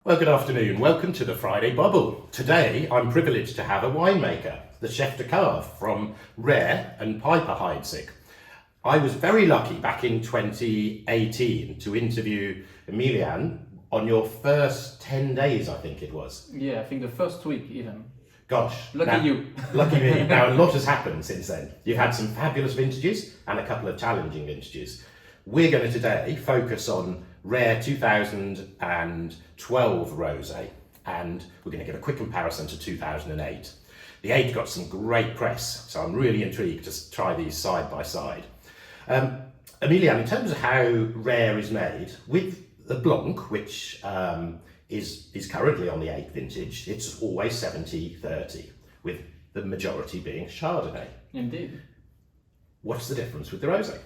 Well, good afternoon. Welcome to the Friday Bubble. Today, I'm privileged to have a winemaker, the chef de cave from Rare and Piper-Heidsieck. I was very lucky back in 2018 to interview Emilien on your first 10 days, I think it was. Yeah, I think the first week even. Gosh. Lucky you. Lucky me. Now, a lot has happened since then. You've had some fabulous vintages and a couple of challenging vintages. We're going to today focus on Rare 2012 Rosé, and we're going to give a quick comparison to 2008. The 8 got some great press, so I'm really intrigued to try these side by side. Emilien, in terms of how Rare is made, with the Blanc, which is currently on the 8 vintage, it's always 70-30, with the majority being Chardonnay. Indeed. What's the difference with the Rosé?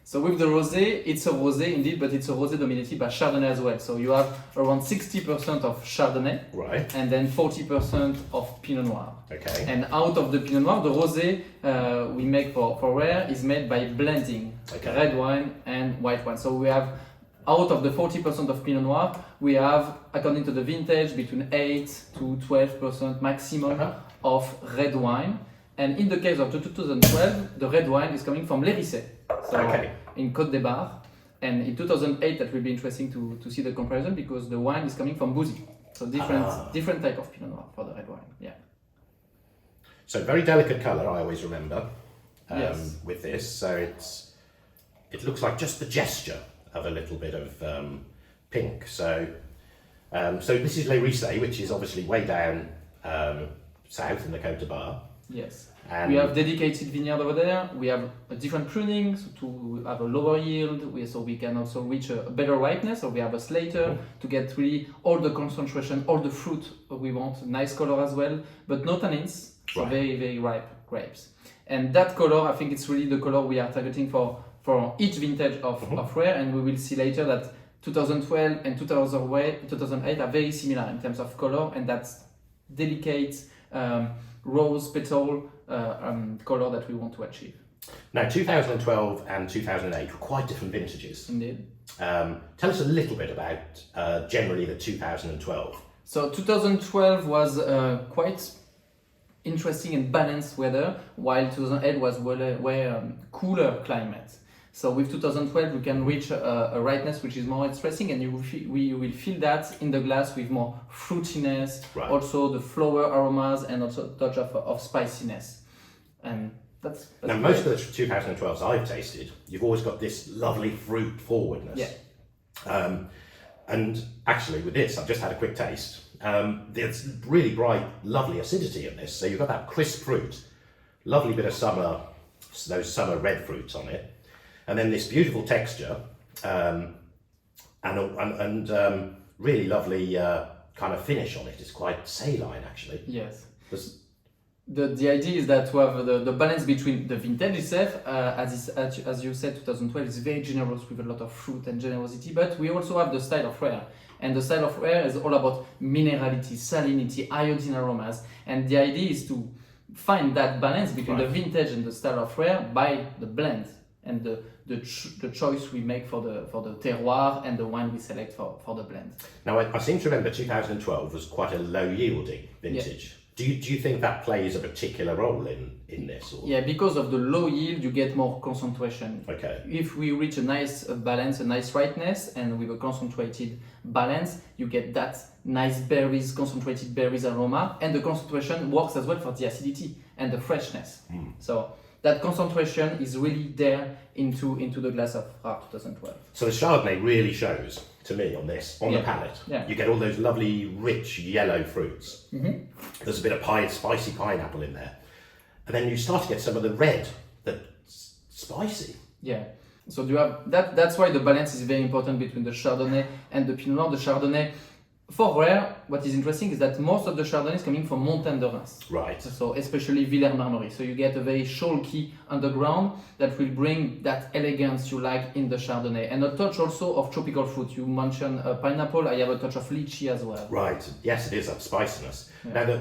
So with the rosé, it's a rosé indeed, but it's a rosé dominated by Chardonnay as well. So you have around 60% of Chardonnay, right, and then 40% of Pinot Noir. Okay. And out of the Pinot Noir, the rosé we make for Rare is made by blending red wine and white wine. So we have, out of the 40% of Pinot Noir, we have, according to the vintage, between 8 to 12% maximum of red wine. And in the case of the 2012, the red wine is coming from l'Hérissé, so in Côte des Bar. And in 2008, that will be interesting to see the comparison because the wine is coming from Bouzy. So different type of Pinot Noir for the red wine. Yeah. So very delicate colour, I always remember yes. with this. So it looks like just the gesture of a little bit of pink. So this is l'Hérissé, which is obviously way down south in the Côte des Bar. Yes, and we have dedicated vineyard over there. We have a different pruning to have a lower yield. So we can also reach a better ripeness. So we have a slater to get really all the concentration, all the fruit we want. Nice color as well, but no tannins. So very, very ripe grapes. And that color, I think it's really the color we are targeting for each vintage of Rare. And we will see later that 2012 and 2008 are very similar in terms of color, and that's delicate. Rose petal color that we want to achieve. Now 2012 and 2008 were quite different vintages. Indeed. Tell us a little bit about generally the 2012. So 2012 was quite interesting and balanced weather, while 2008 was way cooler climate. So with 2012 we can reach a ripeness which is more interesting, and we will feel that in the glass with more fruitiness, also the flower aromas, and also a touch of spiciness. And that's now most of the 2012s I've tasted, you've always got this lovely fruit forwardness. Yeah. And actually with this, I've just had a quick taste. There's really bright, lovely acidity in this. So you've got that crisp fruit, lovely bit of summer, those summer red fruits on it. And then this beautiful texture, and really lovely kind of finish on it. It's quite saline, actually. Yes. The idea is that to have the balance between the vintage itself, as you said, 2012 is very generous with a lot of fruit and generosity, but we also have the style of Rare. And the style of Rare is all about minerality, salinity, iodine aromas. And the idea is to find that balance between the vintage and the style of Rare by the blend and the choice we make for the terroir and the wine we select for the blend. Now I seem to remember 2012 was quite a low yielding vintage. Yeah. Do you think that plays a particular role in this? Or? Yeah, because of the low yield you get more concentration. Okay. If we reach a nice balance, a nice ripeness, and with a concentrated balance, you get that nice berries, concentrated berries aroma, and the concentration works as well for the acidity and the freshness. So that concentration is really there into the glass of Rare 2012. So the Chardonnay really shows to me on this, on the palate. Yeah. You get all those lovely, rich yellow fruits. There's a bit of spicy pineapple in there. And then you start to get some of the red that's spicy. Yeah. So you have that's why the balance is very important between the Chardonnay and the Pinot Noir. The Chardonnay, for Rare, what is interesting is that most of the Chardonnay is coming from Montagne de Reims. Right. So especially Villers-Marmerie. So you get a very chalky underground that will bring that elegance you like in the Chardonnay. And a touch also of tropical fruit. You mentioned pineapple, I have a touch of lychee as well. Right, yes it is, that spiciness. Yeah.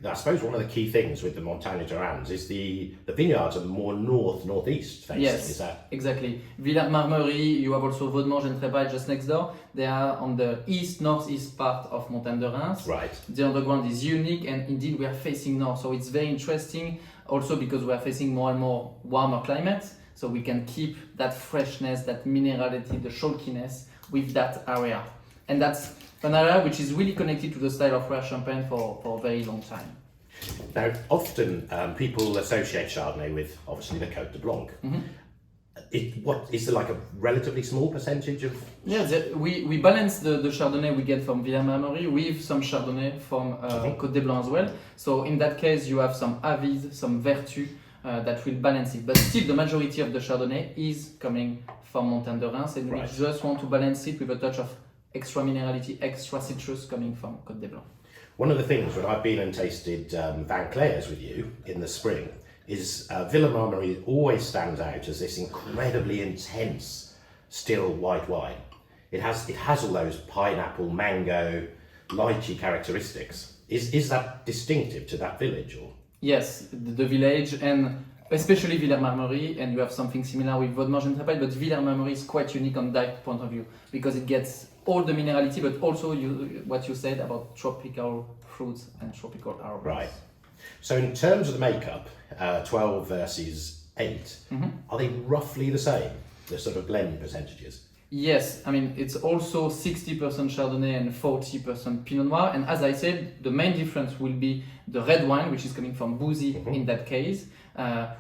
Now I suppose one of the key things with the Montagne de Reims is the vineyards are more northeast facing, yes, is that? Exactly. Villers-Marmerie, you have also Vaudemange and Trebaille just next door. They are on the northeast northeast part of Montagne de Reims. Right. The underground is unique, and indeed we are facing north, so it's very interesting. Also because we are facing more and more warmer climates, so we can keep that freshness, that minerality, the chalkiness with that area. And that's an area which is really connected to the style of rare champagne for a very long time. Now, often people associate Chardonnay with obviously the Côte de Blanc. What is there like a relatively small percentage of? Yeah, we balance the Chardonnay we get from Villers-Marmerie with some Chardonnay from Côte des Blancs as well. So in that case, you have some Avis, some Vertu that will balance it. But still, the majority of the Chardonnay is coming from Montagne de Reims, and we just want to balance it with a touch of extra minerality, extra citrus coming from Côte des Blancs. One of the things when I've been and tasted Van Clairs with you in the spring is Villers-Marmerie always stands out as this incredibly intense still white wine. It has all those pineapple, mango, lychee characteristics. Is that distinctive to that village, or? Yes, the village, and especially Villers-Marmerie, and you have something similar with Vaudemars-Gentrapaille, but Villers-Marmerie is quite unique on that point of view because it gets all the minerality, but also what you said about tropical fruits and tropical aromas. Right. So in terms of the makeup, 12 versus 8, are they roughly the same, the sort of blend percentages? Yes, I mean, it's also 60% Chardonnay and 40% Pinot Noir. And as I said, the main difference will be the red wine, which is coming from Bouzy in that case.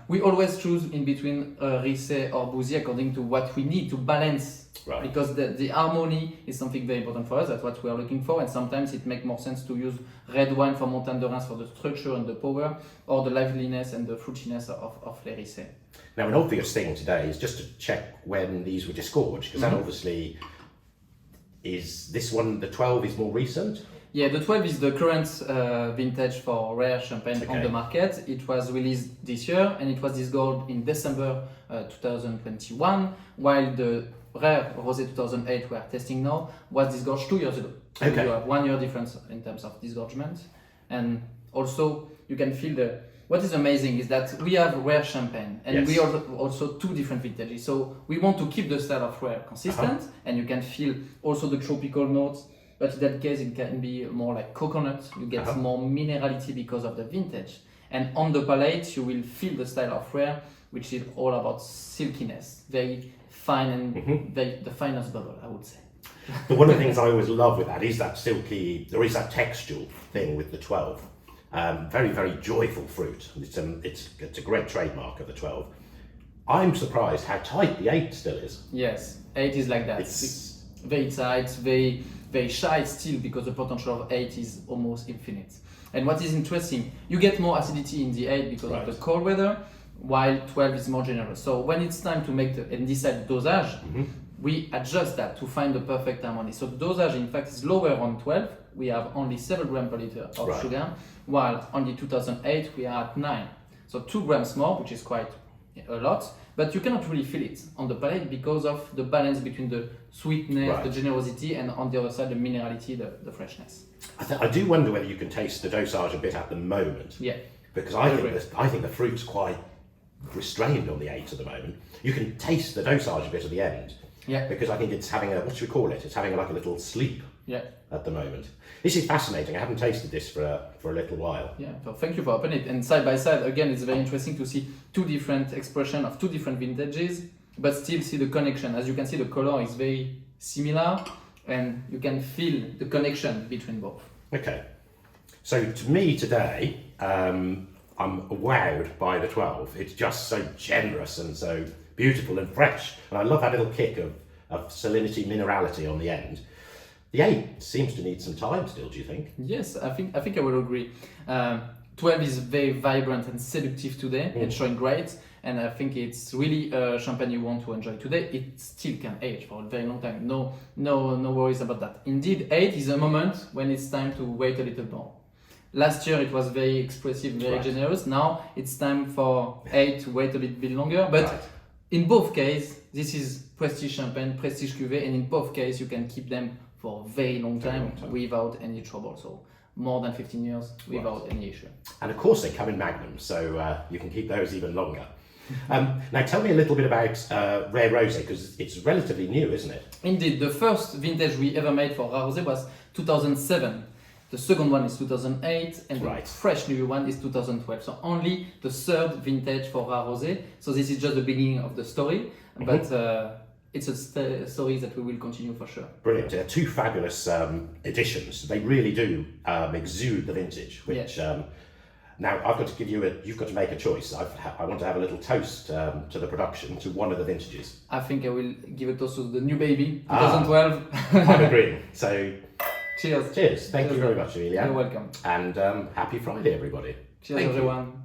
We always choose in between Ricé or Bouzy according to what we need to balance. Right. Because the harmony is something very important for us. That's what we are looking for. And sometimes it makes more sense to use red wine from Montagne de Reims for the structure and the power, or the liveliness and the fruitiness of Les Ricé. Now, an obvious thing today is just to check when these were disgorged, because that obviously is this one, the 12 is more recent? Yeah, the 12 is the current vintage for rare champagne on the market. It was released this year and it was disgorged in December 2021, while the rare Rosé 2008 we are testing now was disgorged 2 years ago. So you have 1 year difference in terms of disgorgement. And also you can feel what is amazing is that we have rare champagne and we are also 2 different vintages. So we want to keep the style of rare consistent and you can feel also the tropical notes. But in that case, it can be more like coconut. You get more minerality because of the vintage. And on the palate, you will feel the style of rare, which is all about silkiness, very fine and the finest bubble, I would say. But one of the things I always love with that is that silky, or is that textual thing with the 12. Very, very joyful fruit. It's a great trademark of the 12. I'm surprised how tight the 8 still is. Yes, 8 is like that. It's very tight, very shy still, because the potential of 8 is almost infinite. And what is interesting, you get more acidity in the 8 because of the cold weather, while 12 is more generous. So when it's time to make and decide the dosage, we adjust that to find the perfect harmony. So the dosage, in fact, is lower on 12. We have only 7 grams per liter of sugar, while on the 2008 we are at 9. So 2 grams more, which is quite a lot, but you cannot really feel it on the palate because of the balance between the sweetness, the generosity, and on the other side the minerality, the freshness. I do wonder whether you can taste the dosage a bit at the moment. Yeah. Because I think the fruit's quite restrained on the 8 at the moment. You can taste the dosage a bit at the end. Yeah. Because I think it's having what should we call it? It's having like a little sleep. Yeah. At the moment. This is fascinating. I haven't tasted this for a little while. Yeah, so thank you for opening it. And side by side, again, it's very interesting to see 2 different expressions of 2 different vintages, but still see the connection. As you can see, the color is very similar, and you can feel the connection between both. Okay. So to me today, I'm wowed by the 12. It's just so generous and so beautiful and fresh. And I love that little kick of salinity, minerality on the end. The 8 seems to need some time still, do you think? Yes, I think I will agree. 12 is very vibrant and seductive today. It's showing great, and I think it's really a champagne you want to enjoy today. It still can age for a very long time. No worries about that. Indeed, 8 is a moment when it's time to wait a little more. Last year it was very expressive, very generous. Now it's time for 8 to wait a little bit longer. But in both cases, this is prestige champagne, prestige cuvée, and in both cases you can keep them for a very long time without any trouble. So more than 15 years without any issue. And of course they come in magnums, so you can keep those even longer. Now tell me a little bit about Rare Rosé, because it's relatively new, isn't it? Indeed, the first vintage we ever made for Rare Rosé was 2007. The second one is 2008, and the Right. fresh new one is 2012. So only the third vintage for Rare Rosé. So this is just the beginning of the story, but it's a story that we will continue for sure. Brilliant. They're two fabulous editions. They really do exude the vintage, which now I've got to give you you've got to make a choice. I want to have a little toast to the production, to one of the vintages. I think I will give a toast to the new baby, 2012. I'm agreeing. So Cheers. cheers. Thank you very much, Emilien. You're welcome. And happy Friday, everybody. Cheers, Thank you. everyone.